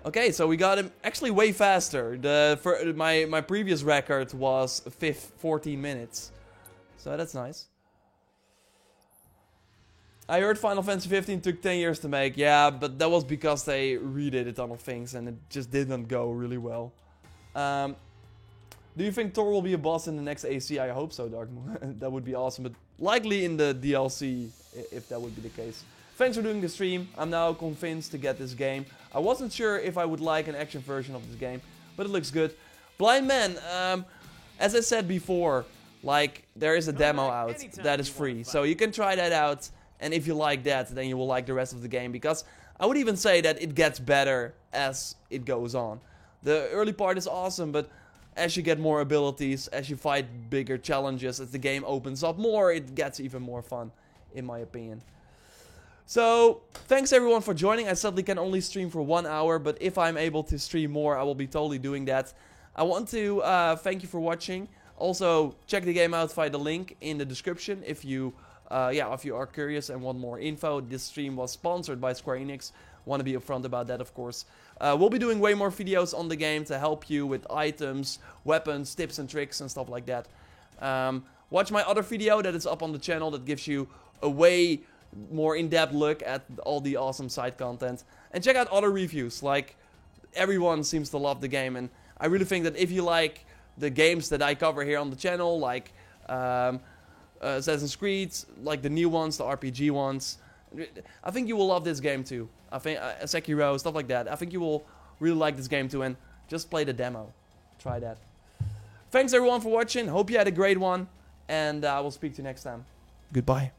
Okay, so we got him actually way faster. My previous record was 14 minutes. So that's nice. I heard Final Fantasy 15 took 10 years to make. Yeah, but that was because they redid a ton of things and it just didn't go really well. Do you think Thor will be a boss in the next AC? I hope so, Darkmoon. That would be awesome, but likely in the DLC, if that would be the case. Thanks for doing the stream. I'm now convinced to get this game. I wasn't sure if I would like an action version of this game, but it looks good. Blind Man, as I said before, like, there is a demo out that is free, so you can try that out, and if you like that, then you will like the rest of the game, because I would even say that it gets better as it goes on. The early part is awesome, but as you get more abilities, as you fight bigger challenges, as the game opens up more, it gets even more fun, in my opinion. So, thanks everyone for joining. I sadly can only stream for 1 hour, but if I'm able to stream more, I will be totally doing that. I want to thank you for watching. Also, check the game out via the link in the description if you are curious and want more info. This stream was sponsored by Square Enix. Want to be upfront about that, of course. We'll be doing way more videos on the game to help you with items, weapons, tips and tricks and stuff like that. Watch my other video that is up on the channel that gives you a way more in-depth look at all the awesome side content. And check out other reviews, like everyone seems to love the game. And I really think that if you like the games that I cover here on the channel, like Assassin's Creed, like the new ones, the RPG ones, I think you will love this game too. I think Sekiro, stuff like that. I think you will really like this game too, and just play the demo. Try that. Thanks everyone for watching. Hope you had a great one, and I will speak to you next time. Goodbye.